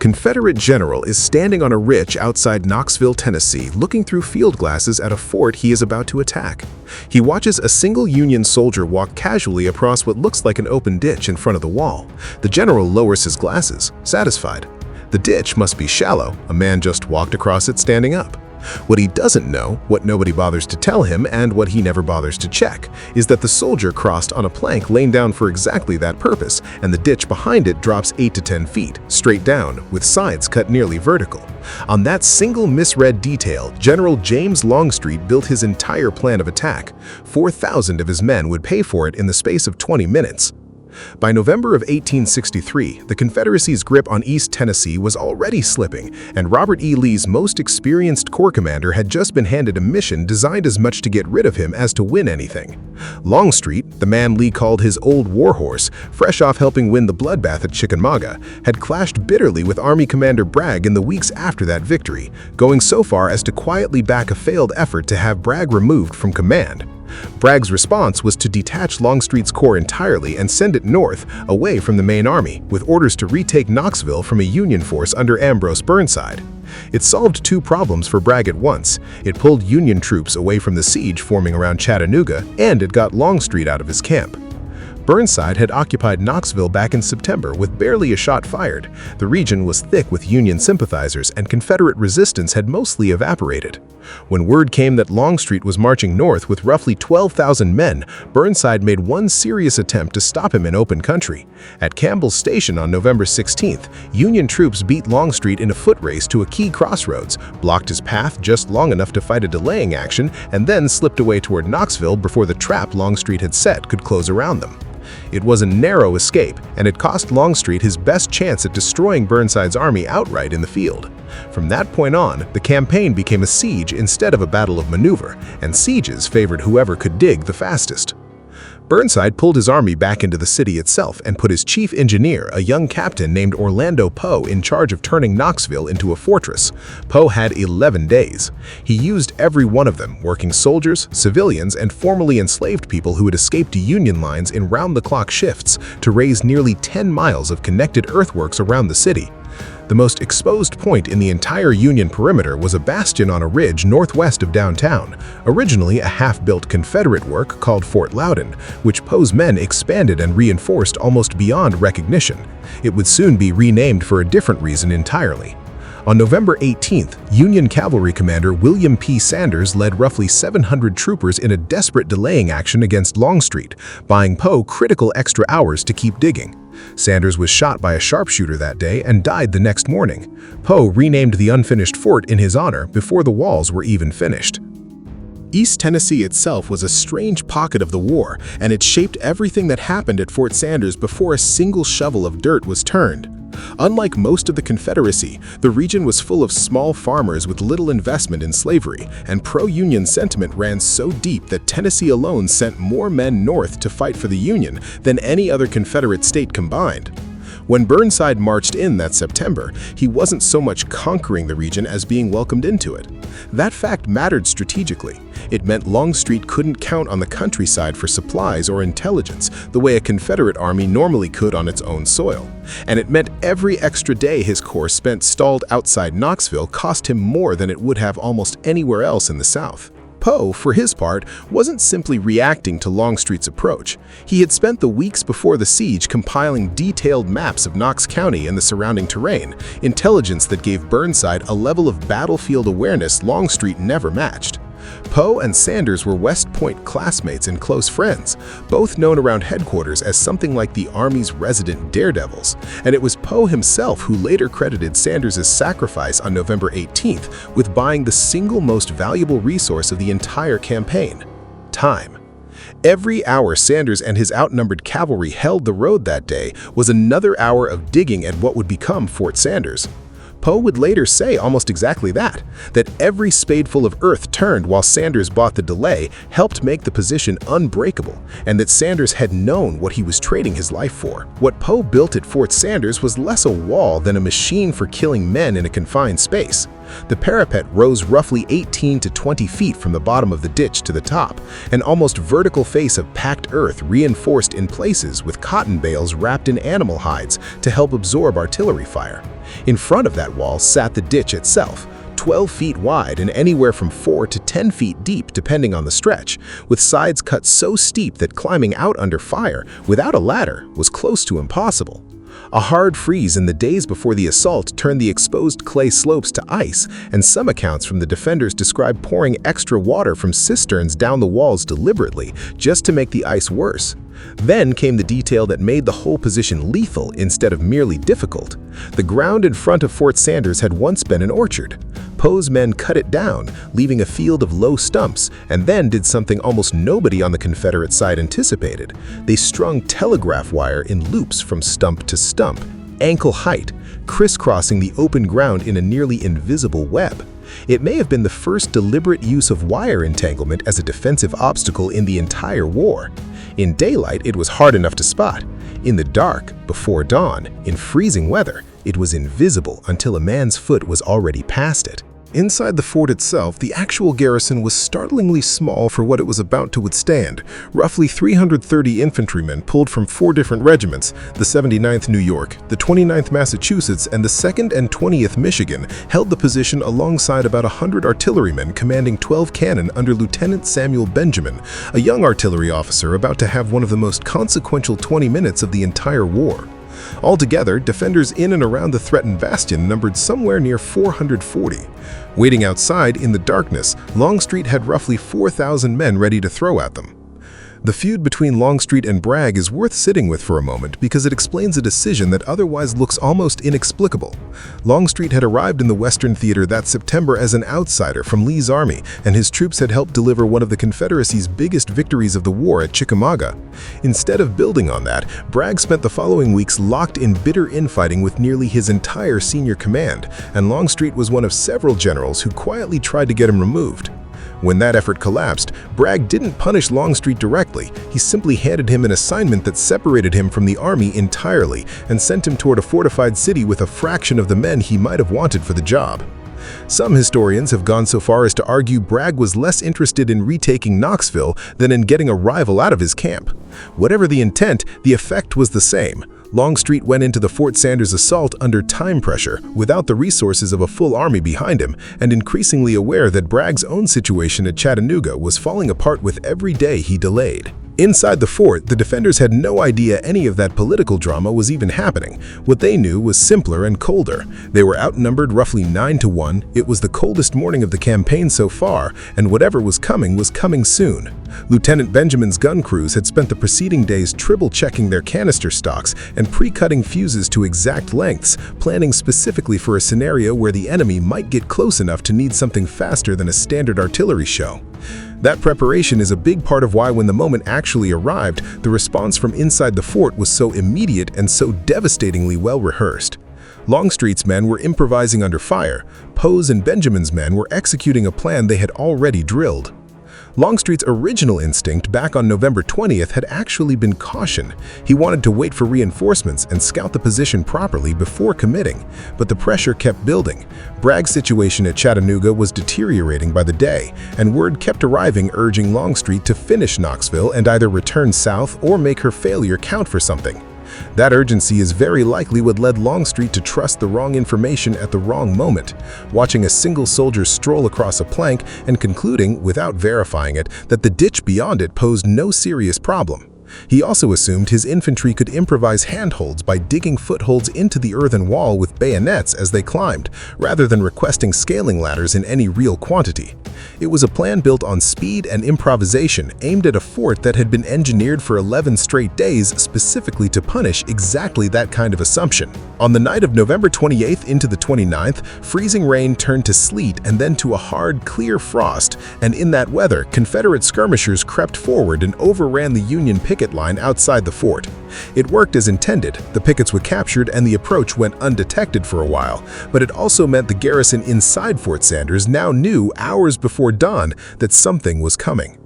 Confederate general is standing on a ridge outside Knoxville, Tennessee, looking through field glasses at a fort he is about to attack. He watches a single Union soldier walk casually across what looks like an open ditch in front of the wall. The general lowers his glasses, satisfied. The ditch must be shallow. A man just walked across it standing up. What he doesn't know, what nobody bothers to tell him, and what he never bothers to check, is that the soldier crossed on a plank laid down for exactly that purpose, and the ditch behind it drops 8 to 10 feet, straight down, with sides cut nearly vertical. On that single misread detail, General James Longstreet built his entire plan of attack. 4,000 of his men would pay for it in the space of 20 minutes. By November of 1863, the Confederacy's grip on East Tennessee was already slipping, and Robert E. Lee's most experienced corps commander had just been handed a mission designed as much to get rid of him as to win anything. Longstreet, the man Lee called his old warhorse, fresh off helping win the bloodbath at Chickamauga, had clashed bitterly with Army Commander Bragg in the weeks after that victory, going so far as to quietly back a failed effort to have Bragg removed from command. Bragg's response was to detach Longstreet's corps entirely and send it north, away from the main army, with orders to retake Knoxville from a Union force under Ambrose Burnside. It solved two problems for Bragg at once. It pulled Union troops away from the siege forming around Chattanooga, and it got Longstreet out of his camp. Burnside had occupied Knoxville back in September with barely a shot fired. The region was thick with Union sympathizers, and Confederate resistance had mostly evaporated. When word came that Longstreet was marching north with roughly 12,000 men, Burnside made one serious attempt to stop him in open country. At Campbell's Station on November 16th, Union troops beat Longstreet in a foot race to a key crossroads, blocked his path just long enough to fight a delaying action, and then slipped away toward Knoxville before the trap Longstreet had set could close around them. It was a narrow escape, and it cost Longstreet his best chance at destroying Burnside's army outright in the field. From that point on, the campaign became a siege instead of a battle of maneuver, and sieges favored whoever could dig the fastest. Burnside pulled his army back into the city itself and put his chief engineer, a young captain named Orlando Poe, in charge of turning Knoxville into a fortress. Poe had 11 days. He used every one of them, working soldiers, civilians, and formerly enslaved people who had escaped to Union lines in round-the-clock shifts to raise nearly 10 miles of connected earthworks around the city. The most exposed point in the entire Union perimeter was a bastion on a ridge northwest of downtown, originally a half-built Confederate work called Fort Loudon, which Poe's men expanded and reinforced almost beyond recognition. It would soon be renamed for a different reason entirely. On November 18th, Union Cavalry Commander William P. Sanders led roughly 700 troopers in a desperate delaying action against Longstreet, buying Poe critical extra hours to keep digging. Sanders was shot by a sharpshooter that day and died the next morning. Poe renamed the unfinished fort in his honor before the walls were even finished. East Tennessee itself was a strange pocket of the war, and it shaped everything that happened at Fort Sanders before a single shovel of dirt was turned. Unlike most of the Confederacy, the region was full of small farmers with little investment in slavery, and pro-Union sentiment ran so deep that Tennessee alone sent more men north to fight for the Union than any other Confederate state combined. When Burnside marched in that September, he wasn't so much conquering the region as being welcomed into it. That fact mattered strategically. It meant Longstreet couldn't count on the countryside for supplies or intelligence the way a Confederate army normally could on its own soil. And it meant every extra day his corps spent stalled outside Knoxville cost him more than it would have almost anywhere else in the South. Poe, for his part, wasn't simply reacting to Longstreet's approach. He had spent the weeks before the siege compiling detailed maps of Knox County and the surrounding terrain, intelligence that gave Burnside a level of battlefield awareness Longstreet never matched. Poe and Sanders were West Point classmates and close friends, both known around headquarters as something like the Army's resident daredevils, and it was Poe himself who later credited Sanders' sacrifice on November 18th with buying the single most valuable resource of the entire campaign: time. Every hour Sanders and his outnumbered cavalry held the road that day was another hour of digging at what would become Fort Sanders. Poe would later say almost exactly that every spadeful of earth turned while Sanders bought the delay helped make the position unbreakable, and that Sanders had known what he was trading his life for. What Poe built at Fort Sanders was less a wall than a machine for killing men in a confined space. The parapet rose roughly 18 to 20 feet from the bottom of the ditch to the top, an almost vertical face of packed earth reinforced in places with cotton bales wrapped in animal hides to help absorb artillery fire. In front of that wall sat the ditch itself, 12 feet wide and anywhere from 4 to 10 feet deep depending on the stretch, with sides cut so steep that climbing out under fire without a ladder was close to impossible. A hard freeze in the days before the assault turned the exposed clay slopes to ice, and some accounts from the defenders describe pouring extra water from cisterns down the walls deliberately just to make the ice worse. Then came the detail that made the whole position lethal instead of merely difficult. The ground in front of Fort Sanders had once been an orchard. Poe's men cut it down, leaving a field of low stumps, and then did something almost nobody on the Confederate side anticipated. They strung telegraph wire in loops from stump to stump, ankle height, crisscrossing the open ground in a nearly invisible web. It may have been the first deliberate use of wire entanglement as a defensive obstacle in the entire war. In daylight, it was hard enough to spot. In the dark, before dawn, in freezing weather, it was invisible until a man's foot was already past it. Inside the fort itself, the actual garrison was startlingly small for what it was about to withstand. Roughly 330 infantrymen pulled from 4 different regiments, the 79th New York, the 29th Massachusetts, and the 2nd and 20th Michigan, held the position alongside about 100 artillerymen commanding 12 cannon under Lieutenant Samuel Benjamin, a young artillery officer about to have one of the most consequential 20 minutes of the entire war. Altogether, defenders in and around the threatened bastion numbered somewhere near 440. Waiting outside in the darkness, Longstreet had roughly 4,000 men ready to throw at them. The feud between Longstreet and Bragg is worth sitting with for a moment because it explains a decision that otherwise looks almost inexplicable. Longstreet had arrived in the Western Theater that September as an outsider from Lee's army, and his troops had helped deliver one of the Confederacy's biggest victories of the war at Chickamauga. Instead of building on that, Bragg spent the following weeks locked in bitter infighting with nearly his entire senior command, and Longstreet was one of several generals who quietly tried to get him removed. When that effort collapsed, Bragg didn't punish Longstreet directly. He simply handed him an assignment that separated him from the army entirely and sent him toward a fortified city with a fraction of the men he might have wanted for the job. Some historians have gone so far as to argue Bragg was less interested in retaking Knoxville than in getting a rival out of his camp. Whatever the intent, the effect was the same. Longstreet went into the Fort Sanders assault under time pressure, without the resources of a full army behind him, and increasingly aware that Bragg's own situation at Chattanooga was falling apart with every day he delayed. Inside the fort, the defenders had no idea any of that political drama was even happening. What they knew was simpler and colder. They were outnumbered roughly 9-1, it was the coldest morning of the campaign so far, and whatever was coming soon. Lieutenant Benjamin's gun crews had spent the preceding days triple-checking their canister stocks and pre-cutting fuses to exact lengths, planning specifically for a scenario where the enemy might get close enough to need something faster than a standard artillery show. That preparation is a big part of why when the moment actually arrived, the response from inside the fort was so immediate and so devastatingly well rehearsed. Longstreet's men were improvising under fire. Poe's and Benjamin's men were executing a plan they had already drilled. Longstreet's original instinct back on November 20th had actually been caution. He wanted to wait for reinforcements and scout the position properly before committing, but the pressure kept building. Bragg's situation at Chattanooga was deteriorating by the day, and word kept arriving urging Longstreet to finish Knoxville and either return south or make her failure count for something. That urgency is very likely what led Longstreet to trust the wrong information at the wrong moment, watching a single soldier stroll across a plank and concluding, without verifying it, that the ditch beyond it posed no serious problem. He also assumed his infantry could improvise handholds by digging footholds into the earthen wall with bayonets as they climbed, rather than requesting scaling ladders in any real quantity. It was a plan built on speed and improvisation, aimed at a fort that had been engineered for 11 straight days specifically to punish exactly that kind of assumption. On the night of November 28th into the 29th, freezing rain turned to sleet and then to a hard, clear frost, and in that weather, Confederate skirmishers crept forward and overran the Union picket line outside the fort. It worked as intended, the pickets were captured and the approach went undetected for a while, but it also meant the garrison inside Fort Sanders now knew hours before dawn that something was coming.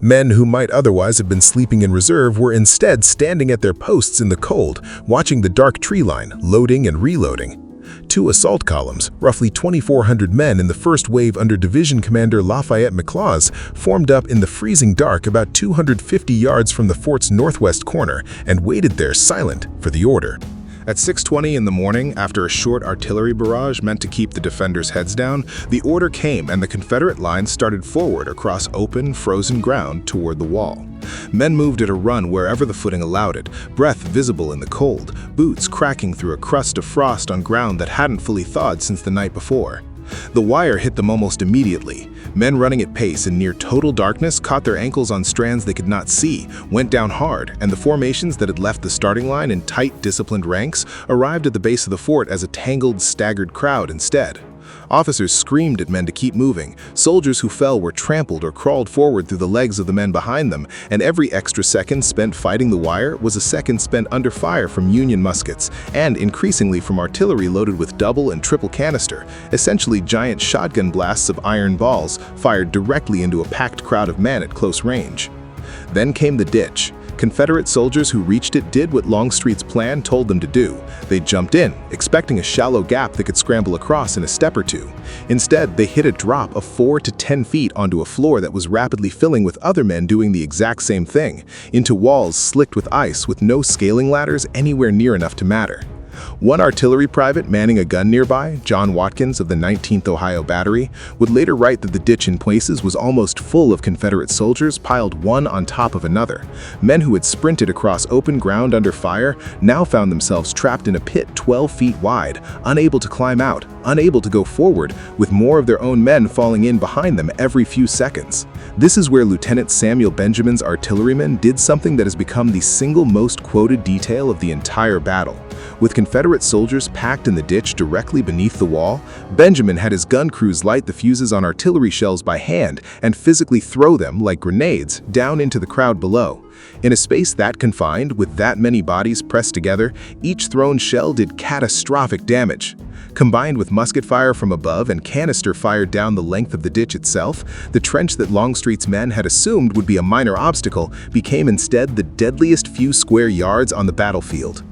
Men who might otherwise have been sleeping in reserve were instead standing at their posts in the cold, watching the dark tree line, loading and reloading. Two assault columns, roughly 2,400 men in the first wave under Division Commander Lafayette McLaws, formed up in the freezing dark about 250 yards from the fort's northwest corner and waited there silent for the order. At 6:20 in the morning, after a short artillery barrage meant to keep the defenders' heads down, the order came and the Confederate lines started forward across open, frozen ground toward the wall. Men moved at a run wherever the footing allowed it, breath visible in the cold, boots cracking through a crust of frost on ground that hadn't fully thawed since the night before. The wire hit them almost immediately. Men running at pace in near total darkness caught their ankles on strands they could not see, went down hard, and the formations that had left the starting line in tight, disciplined ranks arrived at the base of the fort as a tangled, staggered crowd instead. Officers screamed at men to keep moving. Soldiers who fell were trampled or crawled forward through the legs of the men behind them, and every extra second spent fighting the wire was a second spent under fire from Union muskets, and increasingly from artillery loaded with double and triple canister, essentially giant shotgun blasts of iron balls fired directly into a packed crowd of men at close range. Then came the ditch. Confederate soldiers who reached it did what Longstreet's plan told them to do. They jumped in, expecting a shallow gap they could scramble across in a step or two. Instead, they hit a drop of 4 to 10 feet onto a floor that was rapidly filling with other men doing the exact same thing, into walls slicked with ice with no scaling ladders anywhere near enough to matter. One artillery private manning a gun nearby, John Watkins of the 19th Ohio Battery, would later write that the ditch in places was almost full of Confederate soldiers piled one on top of another. Men who had sprinted across open ground under fire now found themselves trapped in a pit 12 feet wide, unable to climb out, unable to go forward, with more of their own men falling in behind them every few seconds. This is where Lieutenant Samuel Benjamin's artillerymen did something that has become the single most quoted detail of the entire battle. With Confederate soldiers packed in the ditch directly beneath the wall, Benjamin had his gun crews light the fuses on artillery shells by hand and physically throw them, like grenades, down into the crowd below. In a space that confined, with that many bodies pressed together, each thrown shell did catastrophic damage. Combined with musket fire from above and canister fired down the length of the ditch itself, the trench that Longstreet's men had assumed would be a minor obstacle became instead the deadliest few square yards on the battlefield.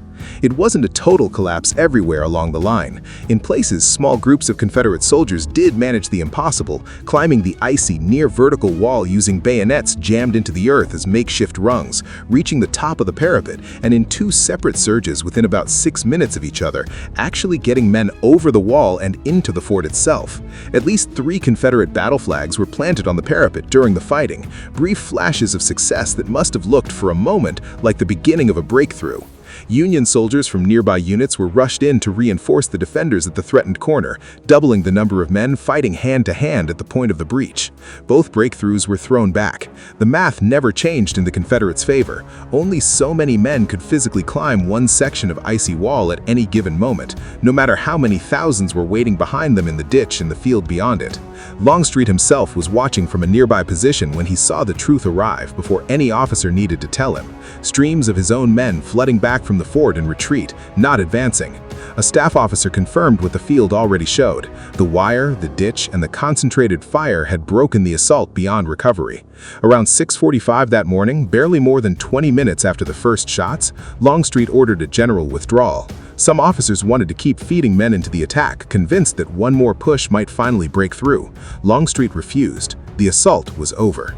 It wasn't a total collapse everywhere along the line. In places, small groups of Confederate soldiers did manage the impossible, climbing the icy, near-vertical wall using bayonets jammed into the earth as makeshift rungs, reaching the top of the parapet, and in two separate surges within about 6 minutes of each other, actually getting men over the wall and into the fort itself. At least 3 Confederate battle flags were planted on the parapet during the fighting, brief flashes of success that must have looked for a moment like the beginning of a breakthrough. Union soldiers from nearby units were rushed in to reinforce the defenders at the threatened corner, doubling the number of men fighting hand-to-hand at the point of the breach. Both breakthroughs were thrown back. The math never changed in the Confederates' favor. Only so many men could physically climb one section of icy wall at any given moment, no matter how many thousands were waiting behind them in the ditch and the field beyond it. Longstreet himself was watching from a nearby position when he saw the truth arrive before any officer needed to tell him. Streams of his own men flooding back from the fort in retreat, not advancing. A staff officer confirmed what the field already showed. The wire, the ditch, and the concentrated fire had broken the assault beyond recovery. Around 6:45 that morning, barely more than 20 minutes after the first shots, Longstreet ordered a general withdrawal. Some officers wanted to keep feeding men into the attack, convinced that one more push might finally break through. Longstreet refused. The assault was over.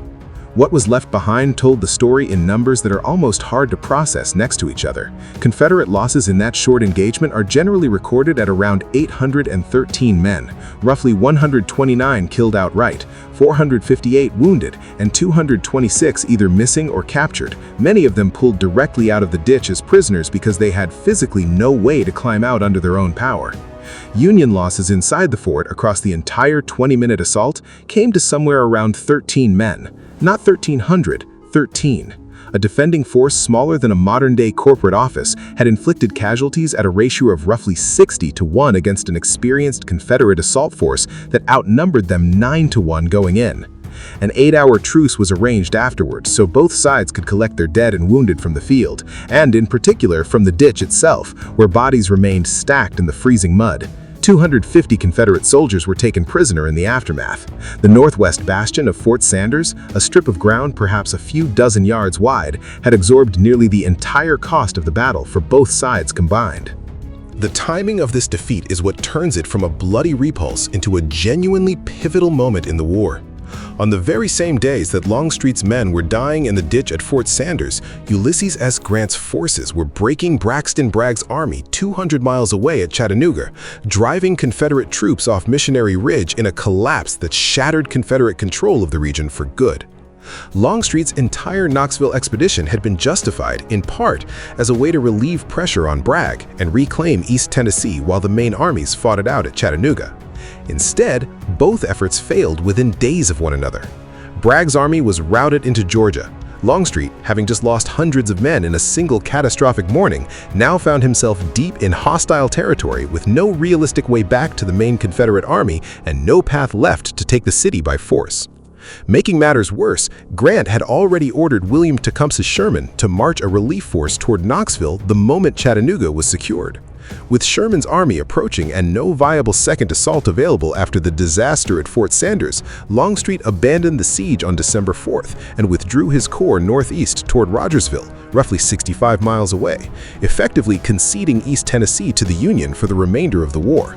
What was left behind told the story in numbers that are almost hard to process next to each other. Confederate losses in that short engagement are generally recorded at around 813 men, roughly 129 killed outright, 458 wounded, and 226 either missing or captured, many of them pulled directly out of the ditch as prisoners because they had physically no way to climb out under their own power. Union losses inside the fort across the entire 20-minute assault came to somewhere around 13 men. Not 1,300, 13. A defending force smaller than a modern-day corporate office had inflicted casualties at a ratio of roughly 60-1 against an experienced Confederate assault force that outnumbered them 9-1 going in. An 8-hour truce was arranged afterwards so both sides could collect their dead and wounded from the field, and in particular from the ditch itself, where bodies remained stacked in the freezing mud. 250 Confederate soldiers were taken prisoner in the aftermath. The northwest bastion of Fort Sanders, a strip of ground perhaps a few dozen yards wide, had absorbed nearly the entire cost of the battle for both sides combined. The timing of this defeat is what turns it from a bloody repulse into a genuinely pivotal moment in the war. On the very same days that Longstreet's men were dying in the ditch at Fort Sanders, Ulysses S. Grant's forces were breaking Braxton Bragg's army 200 miles away at Chattanooga, driving Confederate troops off Missionary Ridge in a collapse that shattered Confederate control of the region for good. Longstreet's entire Knoxville expedition had been justified, in part, as a way to relieve pressure on Bragg and reclaim East Tennessee while the main armies fought it out at Chattanooga. Instead, both efforts failed within days of one another. Bragg's army was routed into Georgia. Longstreet, having just lost hundreds of men in a single catastrophic morning, now found himself deep in hostile territory with no realistic way back to the main Confederate army and no path left to take the city by force. Making matters worse, Grant had already ordered William Tecumseh Sherman to march a relief force toward Knoxville the moment Chattanooga was secured. With Sherman's army approaching and no viable second assault available after the disaster at Fort Sanders, Longstreet abandoned the siege on December 4th and withdrew his corps northeast toward Rogersville, roughly 65 miles away, effectively conceding East Tennessee to the Union for the remainder of the war.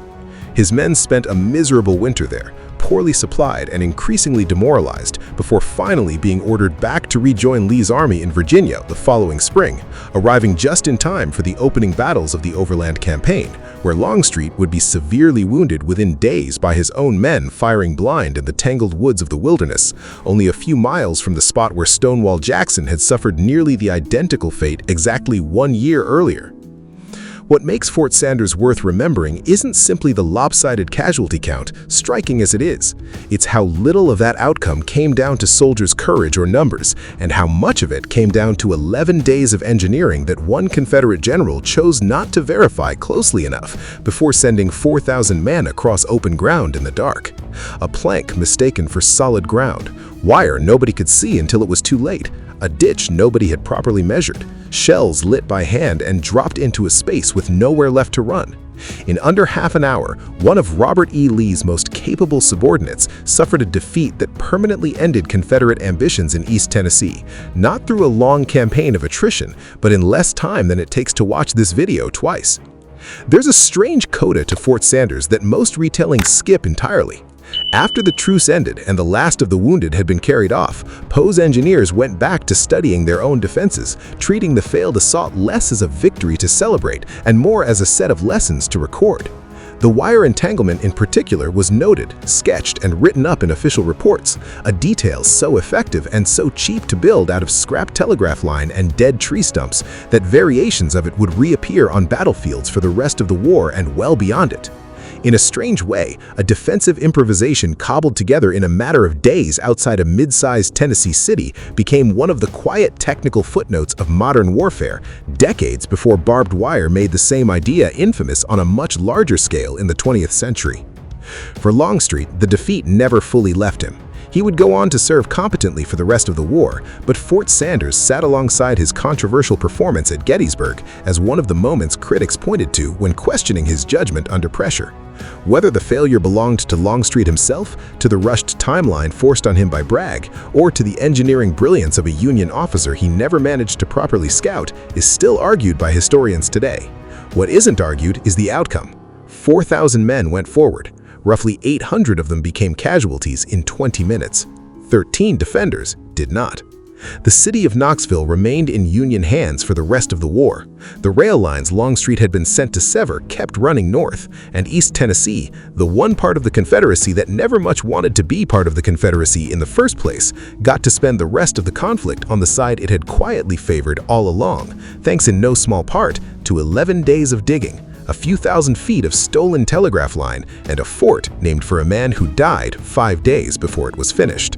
His men spent a miserable winter there, poorly supplied and increasingly demoralized, before finally being ordered back to rejoin Lee's army in Virginia the following spring, arriving just in time for the opening battles of the Overland Campaign, where Longstreet would be severely wounded within days by his own men firing blind in the tangled woods of the wilderness, only a few miles from the spot where Stonewall Jackson had suffered nearly the identical fate exactly 1 year earlier. What makes Fort Sanders worth remembering isn't simply the lopsided casualty count, striking as it is. It's how little of that outcome came down to soldiers' courage or numbers, and how much of it came down to 11 days of engineering that one Confederate general chose not to verify closely enough before sending 4,000 men across open ground in the dark. A plank mistaken for solid ground, wire nobody could see until it was too late, a ditch nobody had properly measured, shells lit by hand and dropped into a space with nowhere left to run. In under half an hour, one of Robert E. Lee's most capable subordinates suffered a defeat that permanently ended Confederate ambitions in East Tennessee, not through a long campaign of attrition, but in less time than it takes to watch this video twice. There's a strange coda to Fort Sanders that most retellings skip entirely. After the truce ended and the last of the wounded had been carried off, Poe's engineers went back to studying their own defenses, treating the failed assault less as a victory to celebrate and more as a set of lessons to record. The wire entanglement in particular was noted, sketched, and written up in official reports, a detail so effective and so cheap to build out of scrap telegraph line and dead tree stumps that variations of it would reappear on battlefields for the rest of the war and well beyond it. In a strange way, a defensive improvisation cobbled together in a matter of days outside a mid-sized Tennessee city became one of the quiet technical footnotes of modern warfare, decades before barbed wire made the same idea infamous on a much larger scale in the 20th century. For Longstreet, the defeat never fully left him. He would go on to serve competently for the rest of the war, but Fort Sanders sat alongside his controversial performance at Gettysburg as one of the moments critics pointed to when questioning his judgment under pressure. Whether the failure belonged to Longstreet himself, to the rushed timeline forced on him by Bragg, or to the engineering brilliance of a Union officer he never managed to properly scout, is still argued by historians today. What isn't argued is the outcome. 4,000 men went forward. Roughly 800 of them became casualties in 20 minutes. 13 defenders did not. The city of Knoxville remained in Union hands for the rest of the war. The rail lines Longstreet had been sent to sever kept running north, and East Tennessee, the one part of the Confederacy that never much wanted to be part of the Confederacy in the first place, got to spend the rest of the conflict on the side it had quietly favored all along, thanks in no small part to 11 days of digging, a few thousand feet of stolen telegraph line, and a fort named for a man who died 5 days before it was finished.